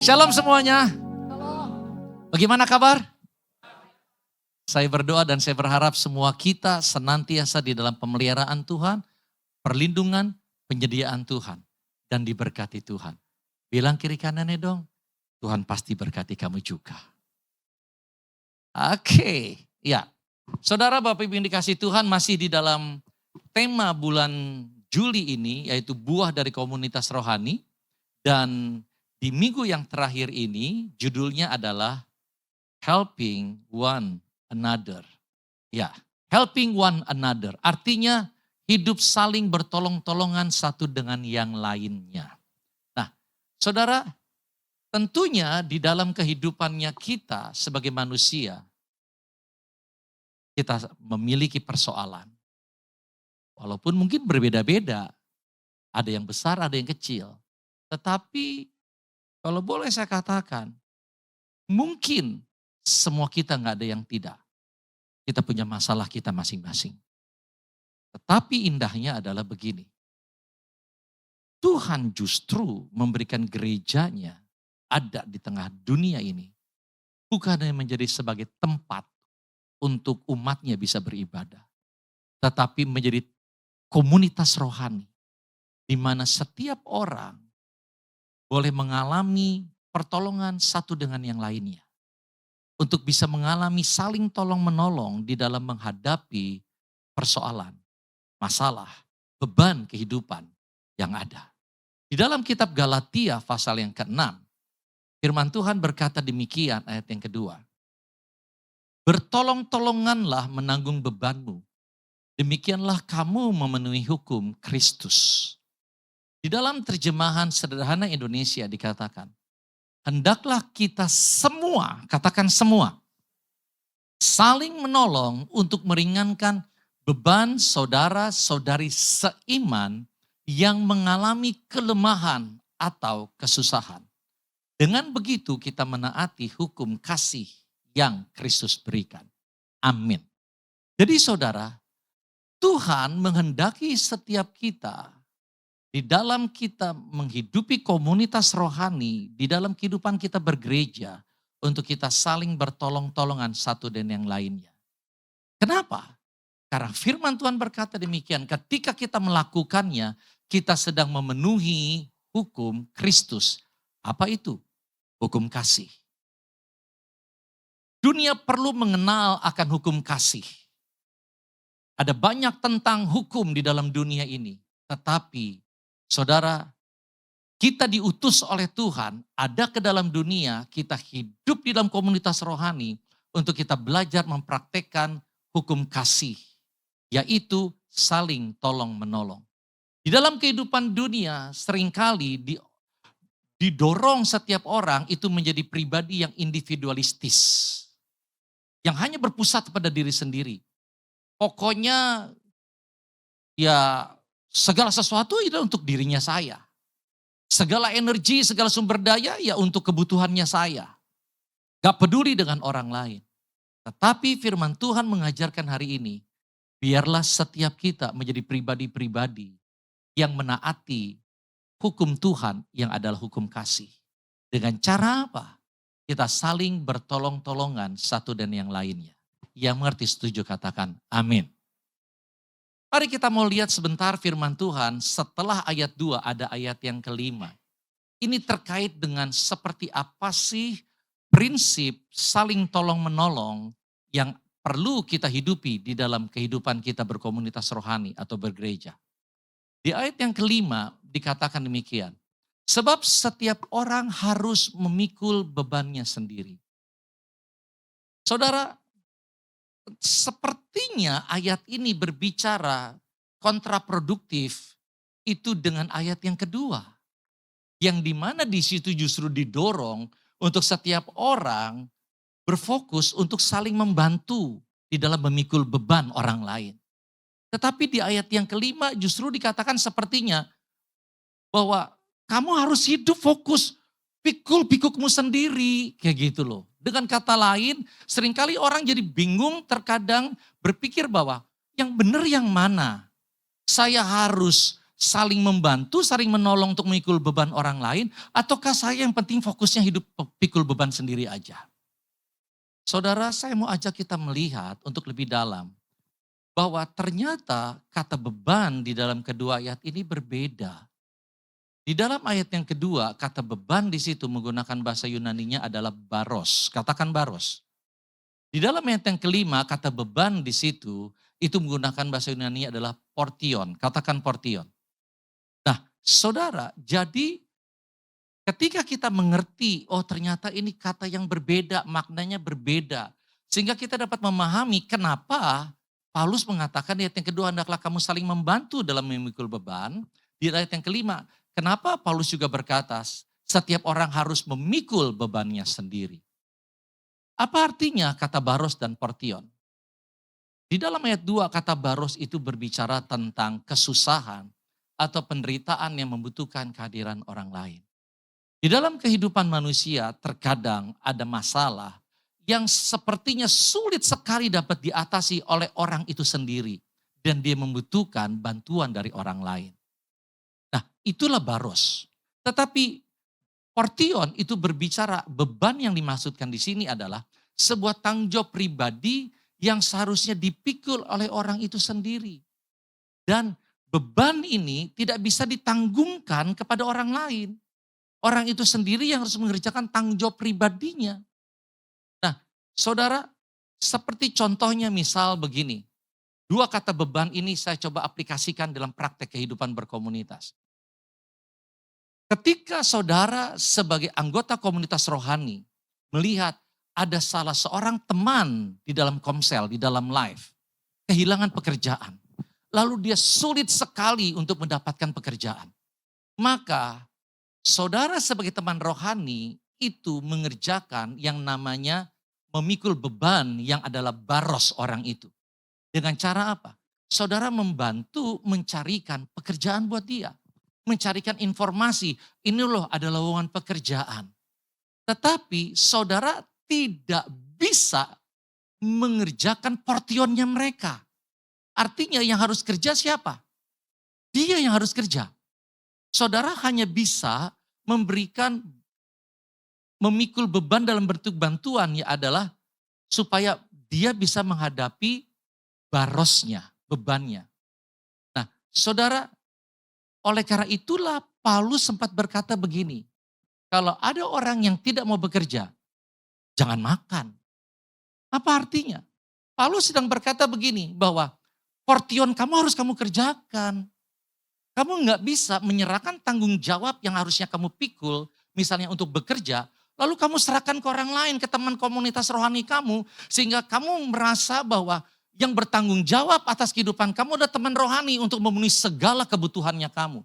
Shalom semuanya. Bagaimana kabar? Saya berdoa dan saya berharap semua kita senantiasa di dalam pemeliharaan Tuhan, perlindungan, penyediaan Tuhan, dan diberkati Tuhan. Bilang kiri kanannya dong, Tuhan pasti berkati kamu juga. Oke, ya. Saudara Bapak Ibu yang dikasihi Tuhan, masih di dalam tema bulan Juli ini, yaitu buah dari komunitas rohani. Dan di minggu yang terakhir ini judulnya adalah Helping One Another. Ya, helping one another. Artinya hidup saling bertolong-tolongan satu dengan yang lainnya. Nah, saudara, tentunya di dalam kehidupannya kita sebagai manusia, kita memiliki persoalan. Walaupun mungkin berbeda-beda, ada yang besar, ada yang kecil. Tetapi kalau boleh saya katakan, mungkin semua kita nggak ada yang tidak. Kita punya masalah kita masing-masing. Tetapi indahnya adalah begini. Tuhan justru memberikan gerejanya ada di tengah dunia ini. Bukan hanya menjadi sebagai tempat untuk umatnya bisa beribadah. Tetapi menjadi komunitas rohani. Di mana setiap orang boleh mengalami pertolongan satu dengan yang lainnya. Untuk bisa mengalami saling tolong-menolong di dalam menghadapi persoalan, masalah, beban kehidupan yang ada. Di dalam kitab Galatia pasal yang ke-6, firman Tuhan berkata demikian ayat yang kedua. Bertolong-tolonganlah menanggung bebanmu, demikianlah kamu memenuhi hukum Kristus. Di dalam terjemahan sederhana Indonesia dikatakan, hendaklah kita semua, katakan semua, saling menolong untuk meringankan beban saudara-saudari seiman yang mengalami kelemahan atau kesusahan. Dengan begitu kita menaati hukum kasih yang Kristus berikan. Amin. Jadi saudara, Tuhan menghendaki setiap kita di dalam kita menghidupi komunitas rohani, di dalam kehidupan kita bergereja, untuk kita saling bertolong-tolongan satu dan yang lainnya. Kenapa? Karena firman Tuhan berkata demikian, ketika kita melakukannya, kita sedang memenuhi hukum Kristus. Apa itu? Hukum kasih. Dunia perlu mengenal akan hukum kasih. Ada banyak tentang hukum di dalam dunia ini, tetapi saudara, kita diutus oleh Tuhan, ada ke dalam dunia, kita hidup di dalam komunitas rohani untuk kita belajar mempraktekkan hukum kasih, yaitu saling tolong-menolong. Di dalam kehidupan dunia seringkali didorong setiap orang itu menjadi pribadi yang individualistis, yang hanya berpusat pada diri sendiri. Pokoknya ya segala sesuatu itu untuk dirinya saya. Segala energi, segala sumber daya ya untuk kebutuhannya saya. Gak peduli dengan orang lain. Tetapi firman Tuhan mengajarkan hari ini, biarlah setiap kita menjadi pribadi-pribadi yang menaati hukum Tuhan yang adalah hukum kasih. Dengan cara apa? Kita saling bertolong-tolongan satu dan yang lainnya. Yang mengerti setuju katakan amin. Mari kita mau lihat sebentar firman Tuhan, setelah ayat 2 ada ayat yang kelima. Ini terkait dengan seperti apa sih prinsip saling tolong-menolong yang perlu kita hidupi di dalam kehidupan kita berkomunitas rohani atau bergereja. Di ayat yang kelima dikatakan demikian, sebab setiap orang harus memikul bebannya sendiri. Saudara, sepertinya ayat ini berbicara kontraproduktif itu dengan ayat yang kedua. Yang dimana di situ justru didorong untuk setiap orang berfokus untuk saling membantu di dalam memikul beban orang lain. Tetapi di ayat yang kelima justru dikatakan sepertinya bahwa kamu harus hidup fokus, pikul-pikukmu sendiri, kayak gitu loh. Dengan kata lain, seringkali orang jadi bingung terkadang berpikir bahwa yang benar yang mana? Saya harus saling membantu, saling menolong untuk memikul beban orang lain, ataukah saya yang penting fokusnya hidup pikul beban sendiri aja? Saudara, saya mau ajak kita melihat untuk lebih dalam, bahwa ternyata kata beban di dalam kedua ayat ini berbeda. Di dalam ayat yang kedua, kata beban di situ menggunakan bahasa Yunaninya adalah baros. Katakan baros. Di dalam ayat yang kelima, kata beban di situ, itu menggunakan bahasa Yunani adalah portion. Katakan portion. Nah, saudara, jadi ketika kita mengerti, oh ternyata ini kata yang berbeda, maknanya berbeda. Sehingga kita dapat memahami kenapa Paulus mengatakan di ayat yang kedua, hendaklah kamu saling membantu dalam memikul beban. Di ayat yang kelima, kenapa Paulus juga berkata, setiap orang harus memikul bebannya sendiri. Apa artinya kata baros dan portion? Di dalam ayat 2 kata baros itu berbicara tentang kesusahan atau penderitaan yang membutuhkan kehadiran orang lain. Di dalam kehidupan manusia terkadang ada masalah yang sepertinya sulit sekali dapat diatasi oleh orang itu sendiri. Dan dia membutuhkan bantuan dari orang lain. Nah, itulah baros. Tetapi portion itu berbicara, beban yang dimaksudkan di sini adalah sebuah tanggung jawab pribadi yang seharusnya dipikul oleh orang itu sendiri. Dan beban ini tidak bisa ditanggungkan kepada orang lain. Orang itu sendiri yang harus mengerjakan tanggung jawab pribadinya. Nah, saudara, seperti contohnya misal begini. Dua kata beban ini saya coba aplikasikan dalam praktek kehidupan berkomunitas. Ketika saudara sebagai anggota komunitas rohani melihat ada salah seorang teman di dalam komsel, di dalam live, kehilangan pekerjaan. Lalu dia sulit sekali untuk mendapatkan pekerjaan. Maka saudara sebagai teman rohani itu mengerjakan yang namanya memikul beban yang adalah baros orang itu. Dengan cara apa? Saudara membantu mencarikan pekerjaan buat dia. Mencarikan informasi, ini loh ada lowongan pekerjaan. Tetapi saudara tidak bisa mengerjakan portionnya mereka. Artinya yang harus kerja siapa? Dia yang harus kerja. Saudara hanya bisa memberikan, memikul beban dalam bentuk bantuan ya adalah supaya dia bisa menghadapi barosnya, bebannya. Nah, saudara, oleh karena itulah Paulus sempat berkata begini, kalau ada orang yang tidak mau bekerja, jangan makan. Apa artinya? Paulus sedang berkata begini, bahwa portion kamu harus kamu kerjakan. Kamu nggak bisa menyerahkan tanggung jawab yang harusnya kamu pikul, misalnya untuk bekerja, lalu kamu serahkan ke orang lain, ke teman komunitas rohani kamu, sehingga kamu merasa bahwa yang bertanggung jawab atas kehidupan kamu adalah teman rohani untuk memenuhi segala kebutuhannya kamu.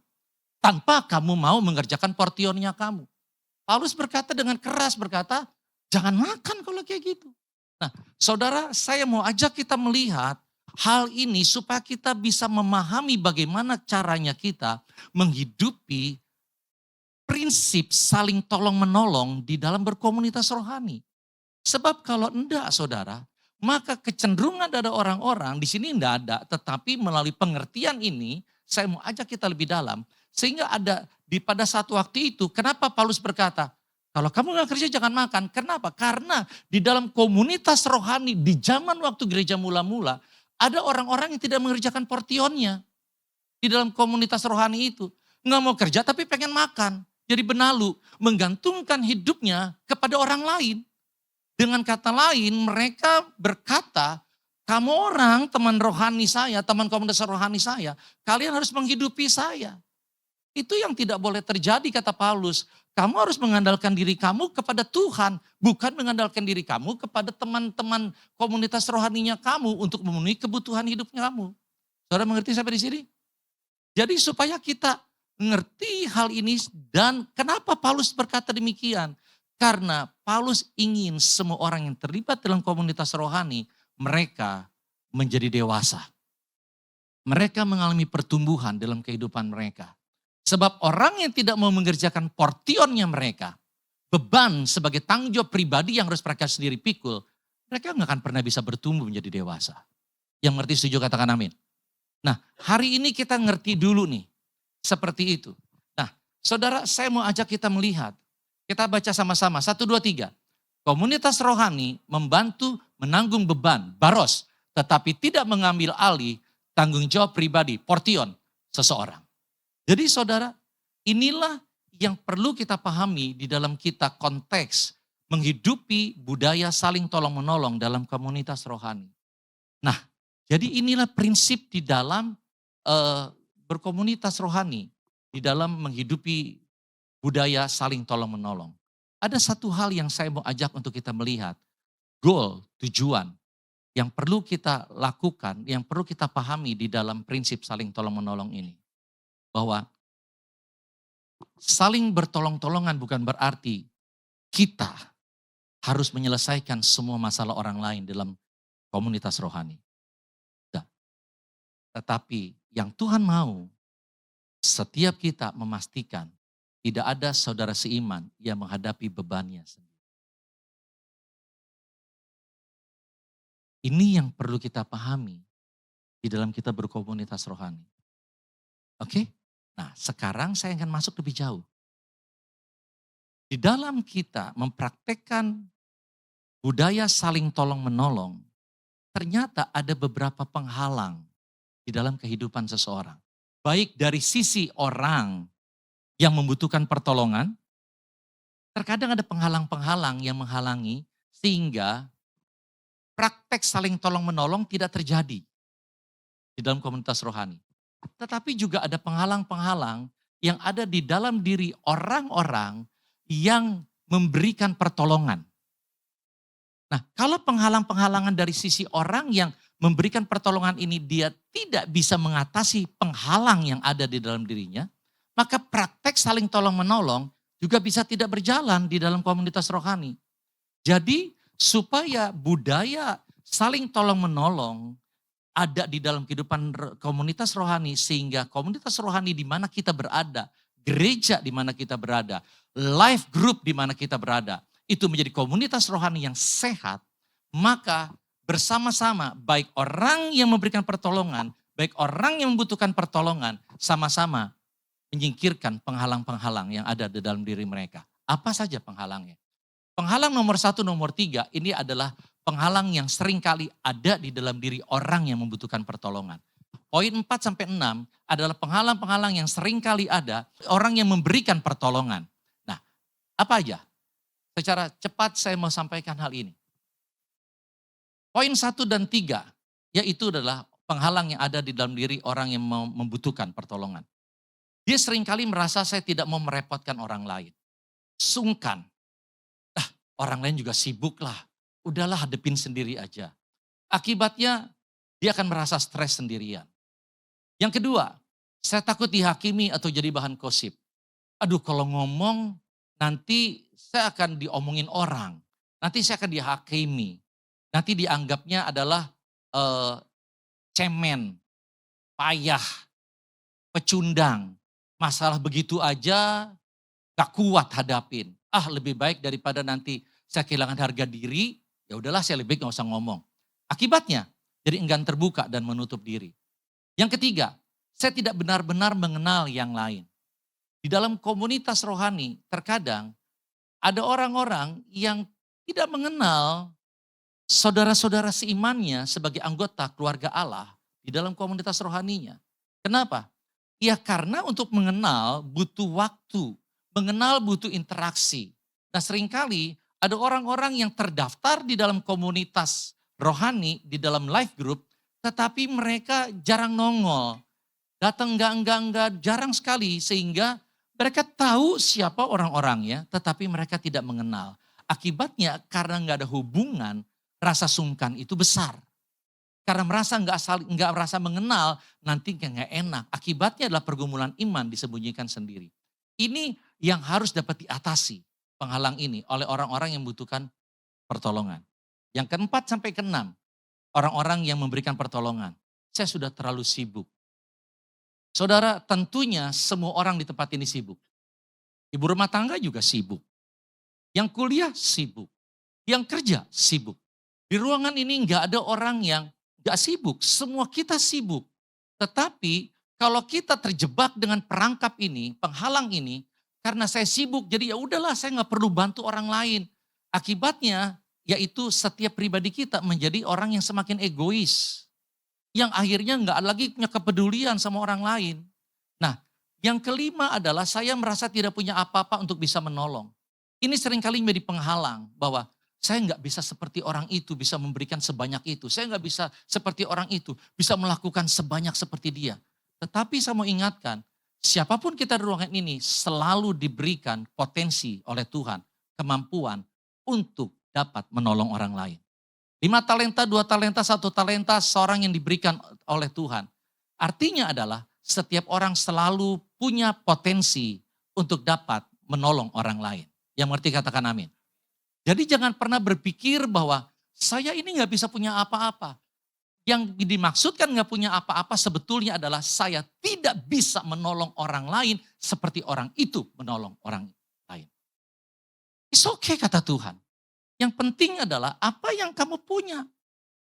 Tanpa kamu mau mengerjakan portionnya kamu. Paulus berkata dengan keras, berkata, jangan makan kalau kayak gitu. Nah, saudara, saya mau ajak kita melihat hal ini supaya kita bisa memahami bagaimana caranya kita menghidupi prinsip saling tolong-menolong di dalam berkomunitas rohani. Sebab kalau enggak, saudara, maka kecenderungan ada orang-orang, di sini enggak ada, tetapi melalui pengertian ini, saya mau ajak kita lebih dalam, sehingga ada pada satu waktu itu, kenapa Paulus berkata, kalau kamu nggak kerja jangan makan. Kenapa? Karena di dalam komunitas rohani di zaman waktu gereja mula-mula, ada orang-orang yang tidak mengerjakan portionnya. Di dalam komunitas rohani itu. Nggak mau kerja tapi pengen makan. Jadi benalu. Menggantungkan hidupnya kepada orang lain. Dengan kata lain mereka berkata, kamu orang teman rohani saya, teman komunitas rohani saya, kalian harus menghidupi saya. Itu yang tidak boleh terjadi kata Paulus. Kamu harus mengandalkan diri kamu kepada Tuhan. Bukan mengandalkan diri kamu kepada teman-teman komunitas rohaninya kamu untuk memenuhi kebutuhan hidup kamu. Saudara mengerti sampai di sini? Jadi supaya kita mengerti hal ini dan kenapa Paulus berkata demikian. Karena Paulus ingin semua orang yang terlibat dalam komunitas rohani, mereka menjadi dewasa. Mereka mengalami pertumbuhan dalam kehidupan mereka. Sebab orang yang tidak mau mengerjakan portionnya mereka, beban sebagai tanggung jawab pribadi yang harus mereka sendiri pikul, mereka nggak akan pernah bisa bertumbuh menjadi dewasa. Yang ngerti setuju katakan amin. Nah hari ini kita ngerti dulu nih, seperti itu. Nah, saudara, saya mau ajak kita melihat. Kita baca sama-sama, 1, 2, 3. Komunitas rohani membantu menanggung beban, baros, tetapi tidak mengambil alih tanggung jawab pribadi, portion, seseorang. Jadi saudara, inilah yang perlu kita pahami di dalam kita konteks menghidupi budaya saling tolong-menolong dalam komunitas rohani. Nah, jadi inilah prinsip di dalam berkomunitas rohani, di dalam menghidupi budaya saling tolong-menolong. Ada satu hal yang saya mau ajak untuk kita melihat, goal, tujuan yang perlu kita lakukan, yang perlu kita pahami di dalam prinsip saling tolong-menolong ini. Bahwa saling bertolong-tolongan bukan berarti kita harus menyelesaikan semua masalah orang lain dalam komunitas rohani. Tetapi yang Tuhan mau, setiap kita memastikan tidak ada saudara seiman yang menghadapi bebannya sendiri. Ini yang perlu kita pahami di dalam kita berkomunitas rohani. Oke? Nah, sekarang saya akan masuk lebih jauh. Di dalam kita mempraktekkan budaya saling tolong-menolong, ternyata ada beberapa penghalang di dalam kehidupan seseorang. Baik dari sisi orang yang membutuhkan pertolongan, terkadang ada penghalang-penghalang yang menghalangi sehingga praktek saling tolong-menolong tidak terjadi di dalam komunitas rohani. Tetapi juga ada penghalang-penghalang yang ada di dalam diri orang-orang yang memberikan pertolongan. Nah, kalau penghalang-penghalangan dari sisi orang yang memberikan pertolongan ini dia tidak bisa mengatasi penghalang yang ada di dalam dirinya, maka praktek saling tolong-menolong juga bisa tidak berjalan di dalam komunitas rohani. Jadi supaya budaya saling tolong-menolong ada di dalam kehidupan komunitas rohani sehingga komunitas rohani di mana kita berada, gereja di mana kita berada, life group di mana kita berada, itu menjadi komunitas rohani yang sehat, maka bersama-sama baik orang yang memberikan pertolongan, baik orang yang membutuhkan pertolongan, sama-sama menyingkirkan penghalang-penghalang yang ada di dalam diri mereka. Apa saja penghalangnya? Penghalang nomor 1, nomor 3 ini adalah penghalang yang seringkali ada di dalam diri orang yang membutuhkan pertolongan. Poin 4-6 adalah penghalang-penghalang yang seringkali ada orang yang memberikan pertolongan. Nah, apa aja? Secara cepat saya mau sampaikan hal ini. Poin 1 dan 3 yaitu adalah penghalang yang ada di dalam diri orang yang membutuhkan pertolongan. Dia seringkali merasa saya tidak mau merepotkan orang lain. Sungkan. Orang lain juga sibuk lah. Udahlah hadepin sendiri aja. Akibatnya dia akan merasa stres sendirian. Yang kedua, saya takut dihakimi atau jadi bahan gosip. Aduh kalau ngomong nanti saya akan diomongin orang. Nanti saya akan dihakimi. Nanti dianggapnya adalah cemen, payah, pecundang. Masalah begitu aja gak kuat hadapin. Lebih baik daripada nanti saya kehilangan harga diri, ya udahlah saya lebih baik gak usah ngomong. Akibatnya jadi enggan terbuka dan menutup diri. Yang ketiga, saya tidak benar-benar mengenal yang lain. Di dalam komunitas rohani terkadang ada orang-orang yang tidak mengenal saudara-saudara seimannya sebagai anggota keluarga Allah di dalam komunitas rohaninya. Kenapa? Ya karena untuk mengenal butuh waktu, mengenal butuh interaksi. Nah seringkali ada orang-orang yang terdaftar di dalam komunitas rohani, di dalam life group, tetapi mereka jarang nongol. Datang enggak, jarang sekali sehingga mereka tahu siapa orang-orangnya, tetapi mereka tidak mengenal. Akibatnya karena enggak ada hubungan, rasa sungkan itu besar. Karena enggak merasa mengenal, nanti enggak enak. Akibatnya adalah pergumulan iman disembunyikan sendiri. Ini yang harus dapat diatasi, penghalang ini oleh orang-orang yang membutuhkan pertolongan. Yang keempat sampai keenam, orang-orang yang memberikan pertolongan. Saya sudah terlalu sibuk. Saudara, tentunya semua orang di tempat ini sibuk. Ibu rumah tangga juga sibuk. Yang kuliah sibuk. Yang kerja sibuk. Di ruangan ini enggak ada orang yang enggak sibuk. Semua kita sibuk. Tetapi kalau kita terjebak dengan perangkap ini, penghalang ini, karena saya sibuk, jadi ya udahlah saya nggak perlu bantu orang lain. Akibatnya, yaitu setiap pribadi kita menjadi orang yang semakin egois. Yang akhirnya nggak lagi punya kepedulian sama orang lain. Nah, yang kelima adalah saya merasa tidak punya apa-apa untuk bisa menolong. Ini seringkali menjadi penghalang bahwa saya nggak bisa seperti orang itu, bisa memberikan sebanyak itu. Saya nggak bisa seperti orang itu, bisa melakukan sebanyak seperti dia. Tetapi saya mau ingatkan, siapapun kita di ruangan ini selalu diberikan potensi oleh Tuhan, kemampuan untuk dapat menolong orang lain. 5 talenta, 2 talenta, 1 talenta, seorang yang diberikan oleh Tuhan. Artinya adalah setiap orang selalu punya potensi untuk dapat menolong orang lain. Yang mengerti katakan amin. Jadi jangan pernah berpikir bahwa saya ini nggak bisa punya apa-apa. Yang dimaksudkan nggak punya apa-apa sebetulnya adalah saya tidak bisa menolong orang lain seperti orang itu menolong orang lain. It's okay kata Tuhan. Yang penting adalah apa yang kamu punya.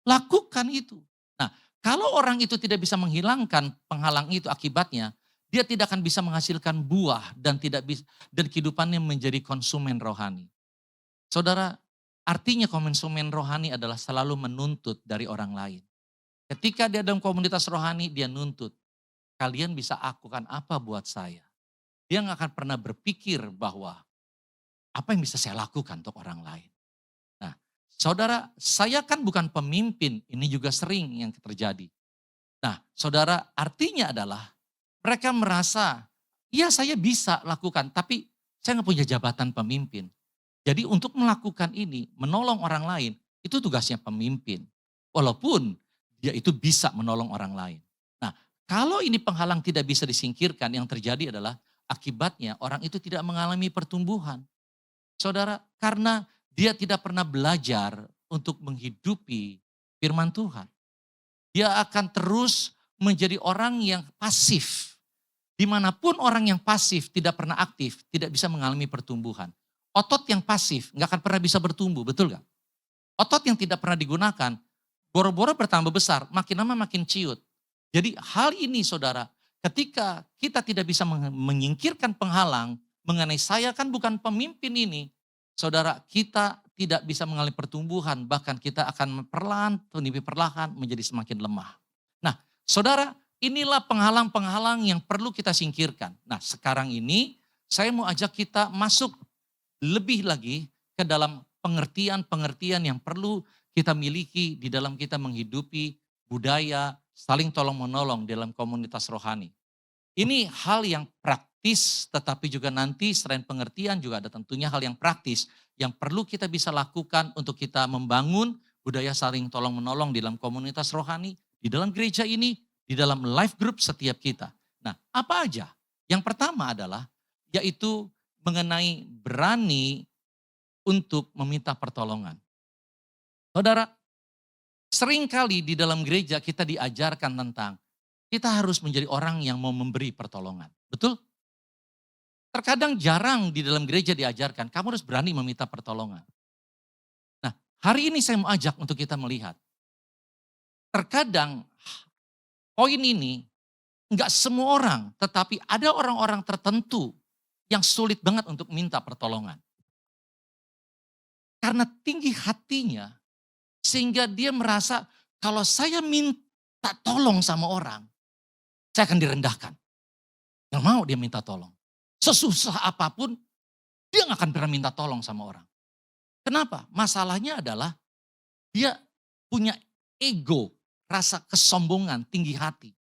Lakukan itu. Nah, kalau orang itu tidak bisa menghilangkan penghalang itu akibatnya, dia tidak akan bisa menghasilkan buah dan tidak bisa dan kehidupannya menjadi konsumen rohani. Saudara, artinya konsumen rohani adalah selalu menuntut dari orang lain. Ketika dia dalam komunitas rohani, dia nuntut. Kalian bisa lakukan apa buat saya? Dia nggak akan pernah berpikir bahwa apa yang bisa saya lakukan untuk orang lain. Nah, saudara, saya kan bukan pemimpin, ini juga sering yang terjadi. Nah, saudara, artinya adalah mereka merasa, ya saya bisa lakukan, tapi saya nggak punya jabatan pemimpin. Jadi untuk melakukan ini, menolong orang lain, itu tugasnya pemimpin. Walaupun dia itu bisa menolong orang lain. Nah, kalau ini penghalang tidak bisa disingkirkan, yang terjadi adalah akibatnya orang itu tidak mengalami pertumbuhan. Saudara, karena dia tidak pernah belajar untuk menghidupi firman Tuhan. Dia akan terus menjadi orang yang pasif. Dimanapun orang yang pasif tidak pernah aktif, tidak bisa mengalami pertumbuhan. Otot yang pasif nggak akan pernah bisa bertumbuh, betul gak? Otot yang tidak pernah digunakan, boro-boro bertambah besar, makin lama makin ciut. Jadi hal ini saudara, ketika kita tidak bisa menyingkirkan penghalang, mengenai saya kan bukan pemimpin ini, saudara kita tidak bisa mengalami pertumbuhan, bahkan kita akan perlahan menjadi semakin lemah. Nah saudara, inilah penghalang-penghalang yang perlu kita singkirkan. Nah sekarang ini saya mau ajak kita masuk lebih lagi ke dalam pengertian-pengertian yang perlu kita miliki di dalam kita menghidupi budaya saling tolong-menolong dalam komunitas rohani. Ini hal yang praktis, tetapi juga nanti selain pengertian juga ada tentunya hal yang praktis yang perlu kita bisa lakukan untuk kita membangun budaya saling tolong-menolong di dalam komunitas rohani, di dalam gereja ini, di dalam life group setiap kita. Nah, apa aja? Yang pertama adalah yaitu mengenai berani untuk meminta pertolongan. Saudara, seringkali di dalam gereja kita diajarkan tentang kita harus menjadi orang yang mau memberi pertolongan. Betul? Terkadang jarang di dalam gereja diajarkan, kamu harus berani meminta pertolongan. Nah, hari ini saya mau ajak untuk kita melihat. Terkadang poin ini enggak semua orang, tetapi ada orang-orang tertentu yang sulit banget untuk minta pertolongan. Karena tinggi hatinya, sehingga dia merasa kalau saya minta tolong sama orang, saya akan direndahkan. Gak mau dia minta tolong. Sesusah apapun, dia gak akan pernah minta tolong sama orang. Kenapa? Masalahnya adalah dia punya ego, rasa kesombongan, tinggi hati.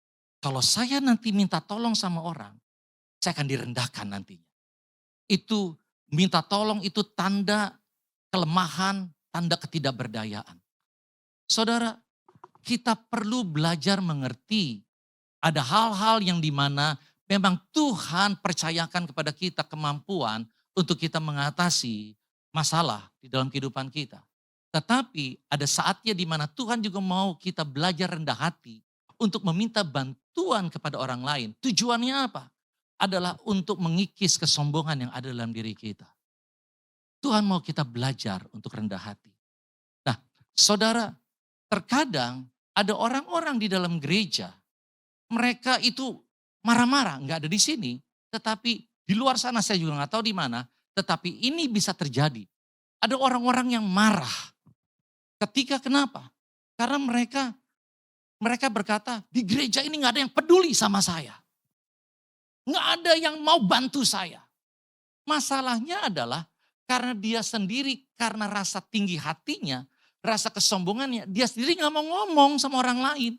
Kalau saya nanti minta tolong sama orang, saya akan direndahkan nantinya. Itu minta tolong itu tanda kelemahan, tanda ketidakberdayaan. Saudara, kita perlu belajar mengerti ada hal-hal yang dimana memang Tuhan percayakan kepada kita kemampuan untuk kita mengatasi masalah di dalam kehidupan kita. Tetapi ada saatnya di mana Tuhan juga mau kita belajar rendah hati untuk meminta bantuan kepada orang lain. Tujuannya apa? Adalah untuk mengikis kesombongan yang ada dalam diri kita. Tuhan mau kita belajar untuk rendah hati. Nah, saudara, terkadang ada orang-orang di dalam gereja, mereka itu marah-marah, nggak ada di sini. Tetapi di luar sana saya juga nggak tahu di mana. Tetapi ini bisa terjadi. Ada orang-orang yang marah. Ketika kenapa? Karena mereka berkata, di gereja ini nggak ada yang peduli sama saya. Nggak ada yang mau bantu saya. Masalahnya adalah karena dia sendiri, karena rasa tinggi hatinya, rasa kesombongannya, dia sendiri nggak mau ngomong sama orang lain.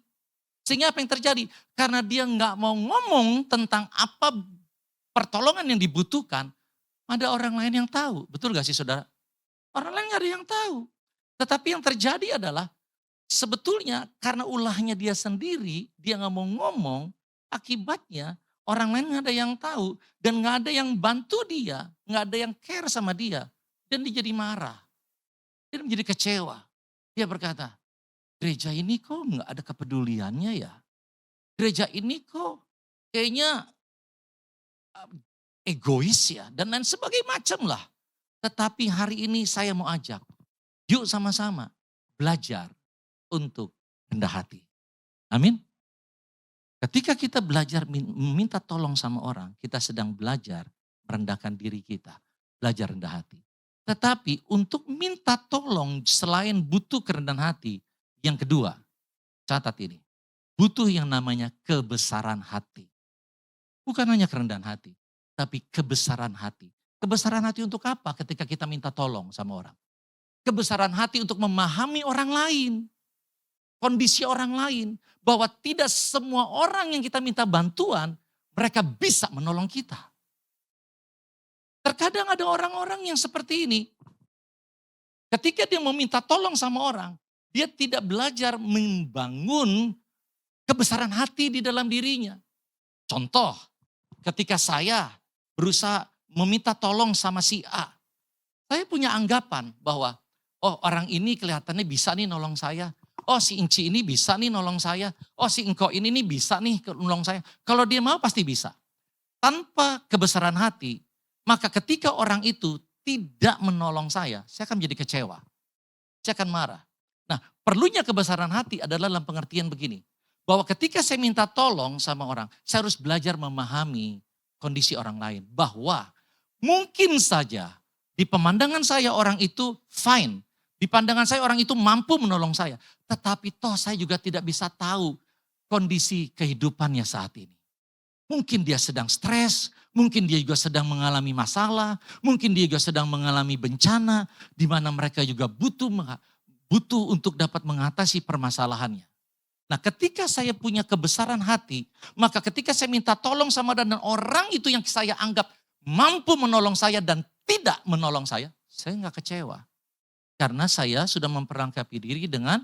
Sehingga apa yang terjadi? Karena dia nggak mau ngomong tentang apa pertolongan yang dibutuhkan, ada orang lain yang tahu. Betul gak sih saudara? Orang lain gak ada yang tahu. Tetapi yang terjadi adalah sebetulnya karena ulahnya dia sendiri, dia gak mau ngomong, akibatnya orang lain gak ada yang tahu. Dan gak ada yang bantu dia, gak ada yang care sama dia. Dan dia jadi marah, dia menjadi kecewa. Dia berkata, gereja ini kok gak ada kepeduliannya ya. Gereja ini kok kayaknya egois ya, dan lain sebagainya macam lah. Tetapi hari ini saya mau ajak, yuk sama-sama belajar untuk rendah hati. Amin. Ketika kita belajar meminta tolong sama orang, kita sedang belajar merendahkan diri kita, belajar rendah hati. Tetapi untuk minta tolong selain butuh kerendahan hati, yang kedua, catat ini, butuh yang namanya kebesaran hati. Bukan hanya kerendahan hati, tapi kebesaran hati. Kebesaran hati untuk apa ketika kita minta tolong sama orang? Kebesaran hati untuk memahami orang lain, kondisi orang lain. Bahwa tidak semua orang yang kita minta bantuan, mereka bisa menolong kita. Terkadang ada orang-orang yang seperti ini. Ketika dia meminta tolong sama orang, dia tidak belajar membangun kebesaran hati di dalam dirinya. Contoh, ketika saya berusaha meminta tolong sama si A. Saya punya anggapan bahwa, oh orang ini kelihatannya bisa nih nolong saya. Oh si Inci ini bisa nih nolong saya. Oh si Engkau ini nih bisa nih nolong saya. Kalau dia mau pasti bisa. Tanpa kebesaran hati, maka ketika orang itu tidak menolong saya akan menjadi kecewa. Saya akan marah. Nah perlunya kebesaran hati adalah dalam pengertian begini. Bahwa ketika saya minta tolong sama orang, saya harus belajar memahami kondisi orang lain. Bahwa mungkin saja di pemandangan saya orang itu fine. Di pandangan saya orang itu mampu menolong saya. Tetapi toh saya juga tidak bisa tahu kondisi kehidupannya saat ini. Mungkin dia sedang stres, mungkin dia juga sedang mengalami masalah, mungkin dia juga sedang mengalami bencana. Di mana mereka juga butuh untuk dapat mengatasi permasalahannya. Nah ketika saya punya kebesaran hati, maka ketika saya minta tolong sama dan orang itu yang saya anggap mampu menolong saya dan tidak menolong saya nggak kecewa. Karena saya sudah memperlengkapi diri dengan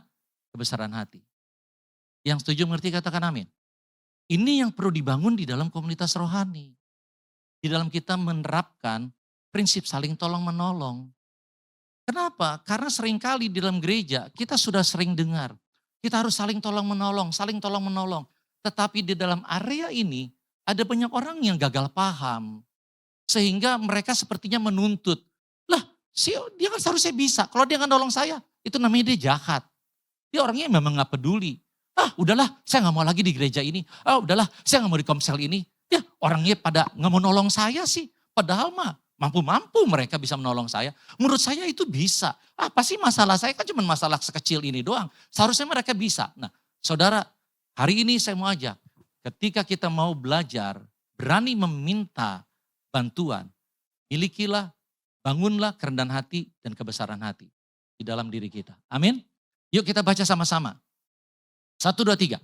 kebesaran hati. Yang setuju mengerti katakan amin. Ini yang perlu dibangun di dalam komunitas rohani. Di dalam kita menerapkan prinsip saling tolong menolong. Kenapa? Karena seringkali di dalam gereja kita sudah sering dengar. Kita harus saling tolong menolong, saling tolong menolong. Tetapi di dalam area ini ada banyak orang yang gagal paham. Sehingga mereka sepertinya menuntut. Lah, dia kan seharusnya bisa. Kalau dia nggak nolong saya, itu namanya dia jahat. Dia orangnya memang nggak peduli. Ah, udahlah, saya nggak mau lagi di gereja ini. Ah, udahlah, saya nggak mau di komsel ini. Ya, orangnya pada nggak mau nolong saya sih. Padahal mah mampu-mampu mereka bisa menolong saya. Menurut saya itu bisa. Apa sih masalah saya kan cuma masalah sekecil ini doang. Seharusnya mereka bisa. Nah, saudara, hari ini saya mau ajak. Ketika kita mau belajar, berani meminta bantuan, milikilah, bangunlah kerendahan hati dan kebesaran hati di dalam diri kita. Amin. Yuk kita baca sama-sama. 1, 2, 3.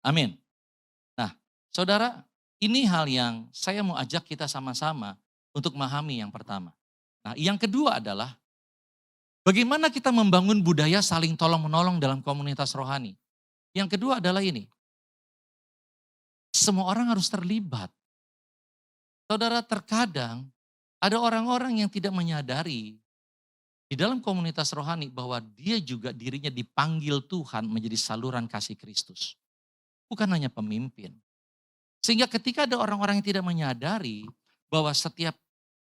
Amin. Nah, saudara, ini hal yang saya mau ajak kita sama-sama untuk memahami yang pertama. Nah, yang kedua adalah bagaimana kita membangun budaya saling tolong-menolong dalam komunitas rohani. Yang kedua adalah ini. Semua orang harus terlibat. Saudara, terkadang ada orang-orang yang tidak menyadari di dalam komunitas rohani bahwa dia juga dirinya dipanggil Tuhan menjadi saluran kasih Kristus. Bukan hanya pemimpin. Sehingga ketika ada orang-orang yang tidak menyadari bahwa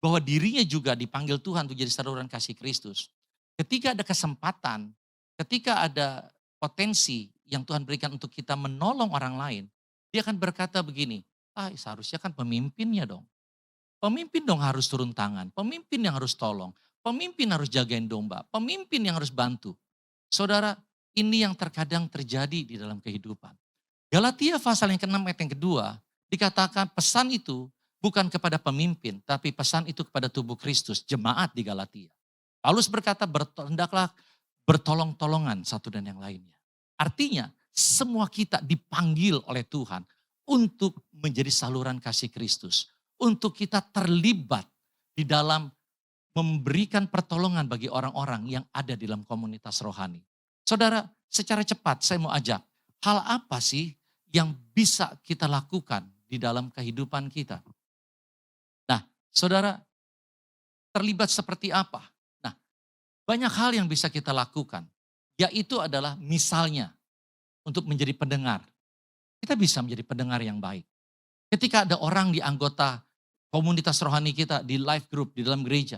bahwa dirinya juga dipanggil Tuhan untuk jadi saluran kasih Kristus. Ketika ada kesempatan ketika ada potensi yang Tuhan berikan untuk kita menolong orang lain, dia akan berkata begini, seharusnya kan pemimpinnya dong. Pemimpin dong harus turun tangan, pemimpin yang harus tolong, pemimpin harus jagain domba, pemimpin yang harus bantu. Saudara, ini yang terkadang terjadi di dalam kehidupan. Galatia pasal yang ke-6 ayat yang kedua, dikatakan pesan itu bukan kepada pemimpin, tapi pesan itu kepada tubuh Kristus, jemaat di Galatia. Paulus berkata, hendaklah bertolong-tolongan satu dan yang lainnya. Artinya, semua kita dipanggil oleh Tuhan untuk menjadi saluran kasih Kristus. Untuk kita terlibat di dalam memberikan pertolongan bagi orang-orang yang ada di dalam komunitas rohani. Saudara, secara cepat saya mau ajak, hal apa sih yang bisa kita lakukan di dalam kehidupan kita? Nah, saudara, terlibat seperti apa? Nah, banyak hal yang bisa kita lakukan, yaitu adalah misalnya untuk menjadi pendengar. Kita bisa menjadi pendengar yang baik. Ketika ada orang di anggota komunitas rohani kita, di life group, di dalam gereja,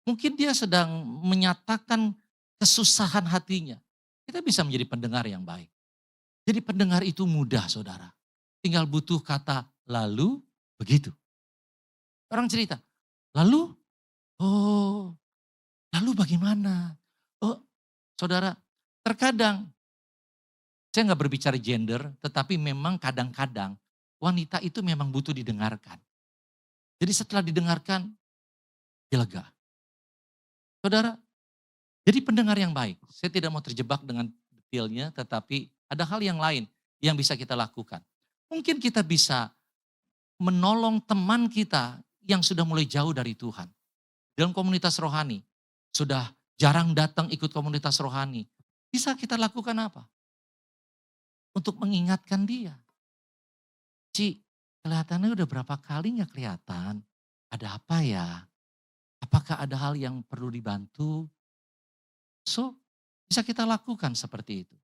mungkin dia sedang menyatakan kesusahan hatinya. Kita bisa menjadi pendengar yang baik. Jadi pendengar itu mudah, saudara. Tinggal butuh kata lalu begitu. Orang cerita, lalu? Oh, lalu bagaimana? Oh, saudara, terkadang saya nggak berbicara gender, tetapi memang kadang-kadang wanita itu memang butuh didengarkan. Jadi setelah didengarkan, dia lega. Saudara, jadi pendengar yang baik. Saya tidak mau terjebak dengan detailnya, tetapi ada hal yang lain yang bisa kita lakukan. Mungkin kita bisa menolong teman kita yang sudah mulai jauh dari Tuhan. Dalam komunitas rohani, sudah jarang datang ikut komunitas rohani. Bisa kita lakukan apa? Untuk mengingatkan dia. Ci, kelihatannya udah berapa kali gak kelihatan? Ada apa ya? Apakah ada hal yang perlu dibantu? So, bisa kita lakukan seperti itu.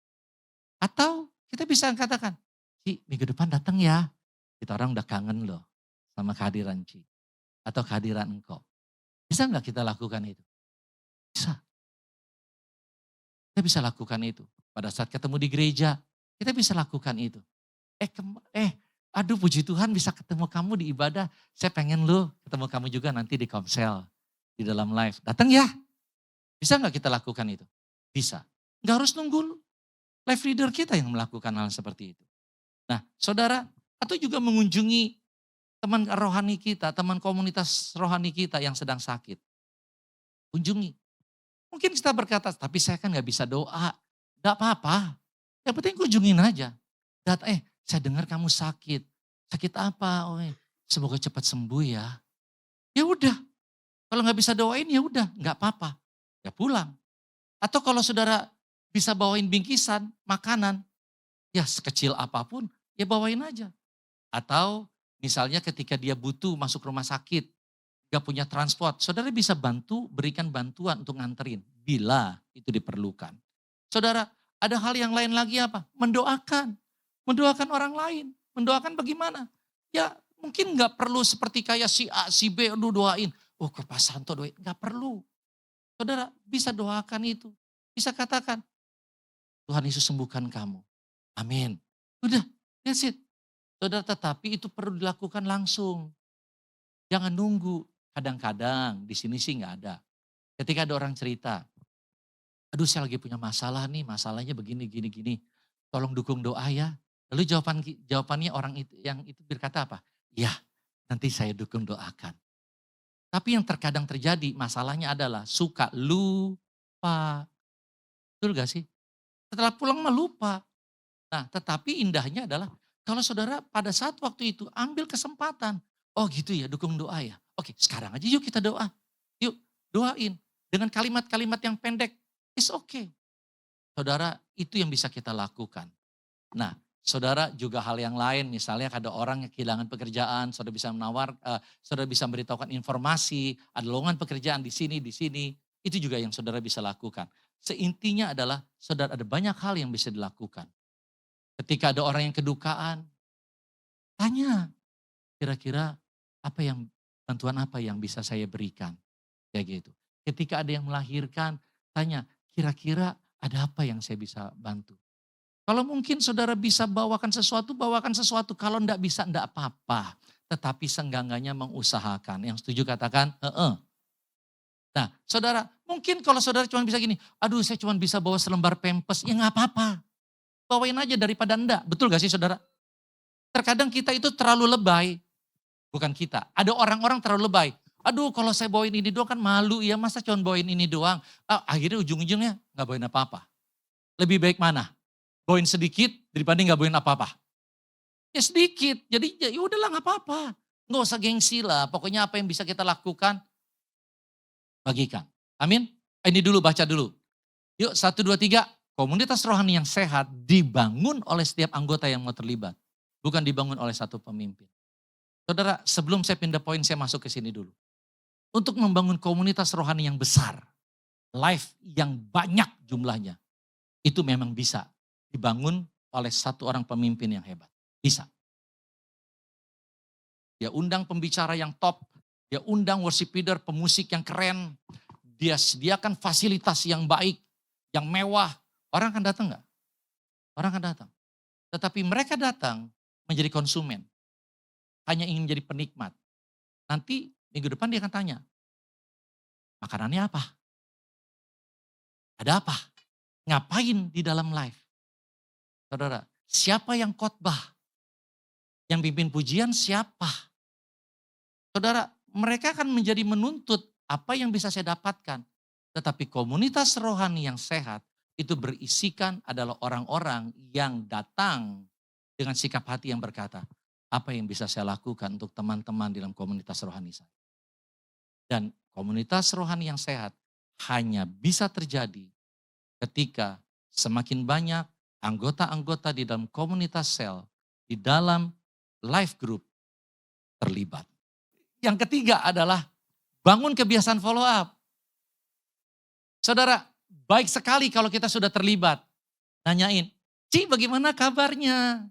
Atau kita bisa katakan, Ci, minggu depan datang ya. Kita orang udah kangen loh sama kehadiran Ci. Atau kehadiran engkau. Bisa nggak kita lakukan itu? Bisa. Kita bisa lakukan itu. Pada saat ketemu di gereja, kita bisa lakukan itu. Aduh puji Tuhan bisa ketemu kamu di ibadah. Saya pengen loh ketemu kamu juga nanti di Komsel. Di dalam live. Datang ya. Bisa nggak kita lakukan itu? Bisa. Nggak harus nunggu live leader kita yang melakukan hal seperti itu. Nah saudara, atau juga mengunjungi teman rohani kita, teman komunitas rohani kita yang sedang sakit. Kunjungi. Mungkin kita berkata, tapi saya kan gak bisa doa. Gak apa-apa. Yang penting kunjungin aja. Saya dengar kamu sakit. Sakit apa? Semoga cepat sembuh ya. Ya udah. Kalau gak bisa doain ya udah, gak apa-apa. Ya pulang. Atau kalau saudara bisa bawain bingkisan, makanan. Ya sekecil apapun, ya bawain aja. Atau misalnya ketika dia butuh masuk rumah sakit, gak punya transport, saudara bisa bantu, berikan bantuan untuk nganterin, bila itu diperlukan. Saudara, ada hal yang lain lagi apa? Mendoakan. Mendoakan orang lain. Mendoakan bagaimana? Ya mungkin gak perlu seperti kayak si A, si B, lu doain. Oh ke Pak Santo doain, gak perlu. Saudara bisa doakan itu. Bisa katakan, Tuhan Yesus sembuhkan kamu. Amin. Udah, that's it. Saudara, tetapi itu perlu dilakukan langsung. Jangan nunggu. Kadang-kadang di sini sih nggak ada. Ketika ada orang cerita, aduh saya lagi punya masalah nih, masalahnya begini, gini, gini. Tolong dukung doa ya. Lalu jawabannya orang yang itu berkata apa? Ya, nanti saya dukung doakan. Tapi yang terkadang terjadi masalahnya adalah suka lupa. Betul gak sih? Setelah pulang mah lupa. Nah tetapi indahnya adalah kalau saudara pada saat waktu itu ambil kesempatan. Oh gitu ya dukung doa ya. Oke sekarang aja yuk kita doa. Yuk doain. Dengan kalimat-kalimat yang pendek. It's okay. Saudara itu yang bisa kita lakukan. Nah saudara juga hal yang lain. Misalnya ada orang yang kehilangan pekerjaan. Saudara bisa saudara bisa memberitahukan informasi. Ada lowongan pekerjaan di sini, di sini. Itu juga yang saudara bisa lakukan. Seintinya adalah saudara ada banyak hal yang bisa dilakukan. Ketika ada orang yang kedukaan, tanya kira-kira bantuan apa yang bisa saya berikan. Kayak gitu. Ketika ada yang melahirkan, tanya kira-kira Ada apa yang saya bisa bantu? Kalau mungkin saudara bisa bawakan sesuatu, bawakan sesuatu. Kalau enggak bisa, enggak apa-apa. Tetapi senggangannya mengusahakan. Yang setuju katakan, heeh. Nah, saudara, mungkin kalau saudara cuma bisa gini, aduh saya cuma bisa bawa selembar pempes, ya nggak apa-apa. Bawain aja daripada enggak. Betul gak sih saudara? Terkadang kita itu terlalu lebay. Bukan kita, ada orang-orang terlalu lebay. Aduh kalau saya bawain ini doang kan malu ya, masa cuma bawain ini doang. Akhirnya ujung-ujungnya nggak bawain apa-apa. Lebih baik mana? Bawain sedikit daripada nggak bawain apa-apa. Ya sedikit, jadi ya udahlah nggak apa-apa. Nggak usah gengsi lah, pokoknya apa yang bisa kita lakukan, bagikan. Amin. Ini dulu, baca dulu. Yuk 1, 2, 3. Komunitas rohani yang sehat dibangun oleh setiap anggota yang mau terlibat. Bukan dibangun oleh satu pemimpin. Saudara, sebelum saya pindah poin, saya masuk ke sini dulu. Untuk membangun komunitas rohani yang besar, life yang banyak jumlahnya, itu memang bisa dibangun oleh satu orang pemimpin yang hebat. Bisa. Dia undang pembicara yang top, dia undang worship leader, pemusik yang keren, dia sediakan fasilitas yang baik, yang mewah. Orang akan datang nggak? Orang akan datang. Tetapi mereka datang menjadi konsumen. Hanya ingin menjadi penikmat. Nanti minggu depan dia akan tanya, makanannya apa? Ada apa? Ngapain di dalam live? Saudara, siapa yang khotbah? Yang pimpin pujian siapa? Saudara, mereka akan menjadi menuntut apa yang bisa saya dapatkan. Tetapi komunitas rohani yang sehat itu berisikan adalah orang-orang yang datang dengan sikap hati yang berkata, apa yang bisa saya lakukan untuk teman-teman dalam komunitas rohani saya. Dan komunitas rohani yang sehat hanya bisa terjadi ketika semakin banyak anggota-anggota di dalam komunitas sel, di dalam life group terlibat. Yang ketiga adalah bangun kebiasaan follow up. Saudara, baik sekali kalau kita sudah terlibat. Nanyain, Ci bagaimana kabarnya?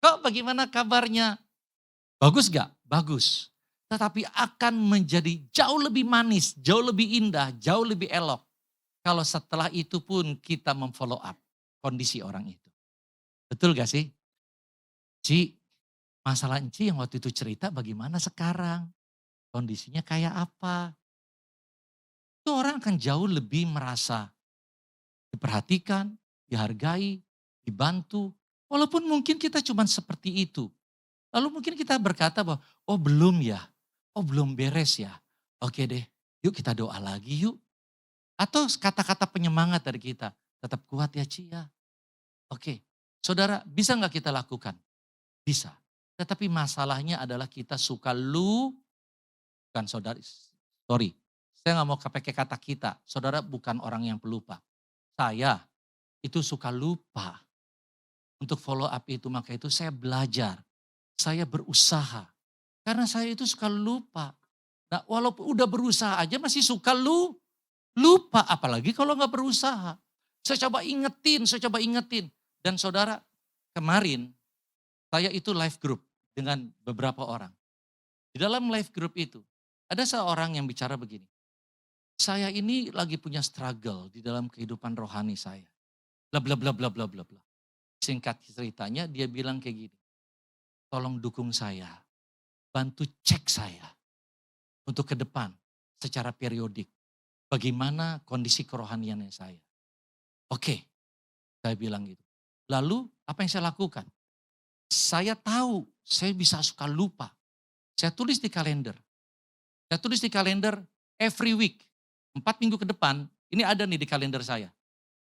Kok bagaimana kabarnya? Bagus gak? Bagus. Tetapi akan menjadi jauh lebih manis, jauh lebih indah, jauh lebih elok. Kalau setelah itu pun kita memfollow up kondisi orang itu. Betul gak sih? Ci, masalah Ci yang waktu itu cerita bagaimana sekarang? Kondisinya kayak apa? Itu orang akan jauh lebih merasa diperhatikan, dihargai, dibantu. Walaupun mungkin kita cuma seperti itu. Lalu mungkin kita berkata bahwa, oh belum ya, oh belum beres ya. Oke deh, yuk kita doa lagi yuk. Atau kata-kata penyemangat dari kita, tetap kuat ya Ci ya. Oke, saudara bisa nggak kita lakukan? Bisa. Tetapi masalahnya adalah kita suka bukan saudara, sorry. Saya nggak mau pakai kata kita, saudara bukan orang yang pelupa. Saya itu suka lupa untuk follow up itu, maka itu saya belajar, saya berusaha. Karena saya itu suka lupa. Nah walaupun udah berusaha aja masih suka lupa, apalagi kalau nggak berusaha. Saya coba ingetin. Dan saudara, kemarin saya itu live group dengan beberapa orang. Di dalam live group itu, ada seorang yang bicara begini. Saya ini lagi punya struggle di dalam kehidupan rohani saya. Bla bla bla bla bla bla bla. Singkat ceritanya dia bilang kayak gini. Tolong dukung saya, bantu cek saya untuk ke depan secara periodik. Bagaimana kondisi kerohaniannya saya. Oke, saya bilang gitu. Lalu apa yang saya lakukan? Saya tahu saya bisa suka lupa. Saya tulis di kalender. Saya tulis di kalender every week. 4 minggu ke depan, ini ada nih di kalender saya.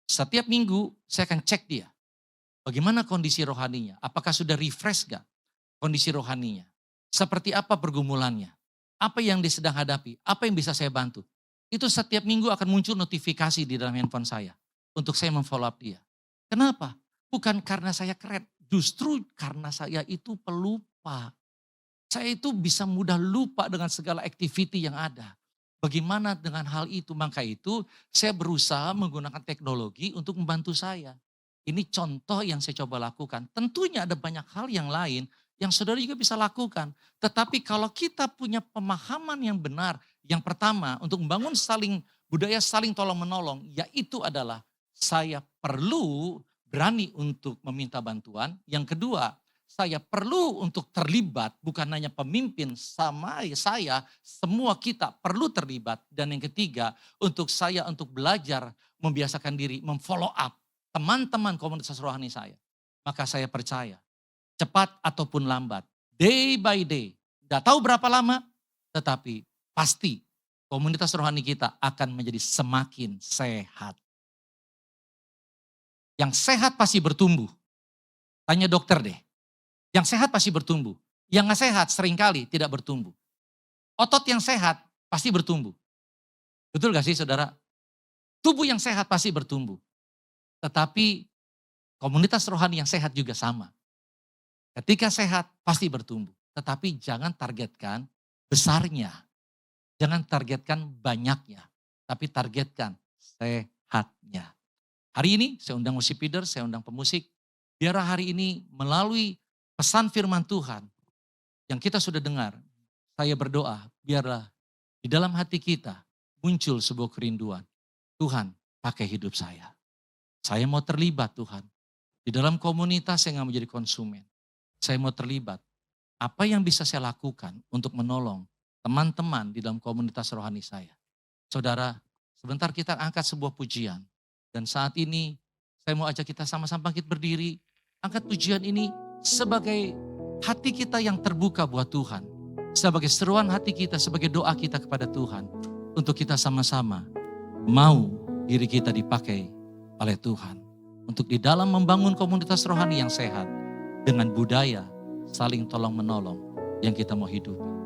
Setiap minggu saya akan cek dia. Bagaimana kondisi rohaninya? Apakah sudah refresh gak kondisi rohaninya? Seperti apa pergumulannya? Apa yang dia sedang hadapi? Apa yang bisa saya bantu? Itu setiap minggu akan muncul notifikasi di dalam handphone saya. Untuk saya memfollow up dia. Kenapa? Bukan karena saya keren. Justru karena saya itu pelupa. Saya itu bisa mudah lupa dengan segala activity yang ada. Bagaimana dengan hal itu? Maka itu saya berusaha menggunakan teknologi untuk membantu saya. Ini contoh yang saya coba lakukan. Tentunya ada banyak hal yang lain yang saudara juga bisa lakukan. Tetapi kalau kita punya pemahaman yang benar, yang pertama untuk membangun budaya saling tolong menolong, yaitu adalah saya perlu berani untuk meminta bantuan. Yang kedua, saya perlu untuk terlibat, bukan hanya pemimpin sama saya, semua kita perlu terlibat. Dan yang ketiga, untuk saya untuk belajar, membiasakan diri, memfollow up teman-teman komunitas rohani saya. Maka saya percaya, cepat ataupun lambat, day by day, gak tahu berapa lama, tetapi pasti komunitas rohani kita akan menjadi semakin sehat. Yang sehat pasti bertumbuh. Tanya dokter deh. Yang sehat pasti bertumbuh. Yang gak sehat seringkali tidak bertumbuh. Otot yang sehat pasti bertumbuh. Betul gak sih saudara? Tubuh yang sehat pasti bertumbuh. Tetapi komunitas rohani yang sehat juga sama. Ketika sehat pasti bertumbuh. Tetapi jangan targetkan besarnya. Jangan targetkan banyaknya. Tapi targetkan sehatnya. Hari ini saya undang worship leader, saya undang pemusik. Biar hari ini melalui pesan firman Tuhan yang kita sudah dengar. Saya berdoa biarlah di dalam hati kita muncul sebuah kerinduan. Tuhan pakai hidup saya. Saya mau terlibat Tuhan. Di dalam komunitas saya gak mau jadi konsumen. Saya mau terlibat. Apa yang bisa saya lakukan untuk menolong teman-teman di dalam komunitas rohani saya. Saudara, sebentar kita angkat sebuah pujian. Dan saat ini saya mau ajak kita sama-sama bangkit berdiri. Angkat pujian ini sebagai hati kita yang terbuka buat Tuhan. Sebagai seruan hati kita, sebagai doa kita kepada Tuhan. Untuk kita sama-sama mau diri kita dipakai oleh Tuhan. Untuk di dalam membangun komunitas rohani yang sehat. Dengan budaya saling tolong menolong yang kita mau hidupi.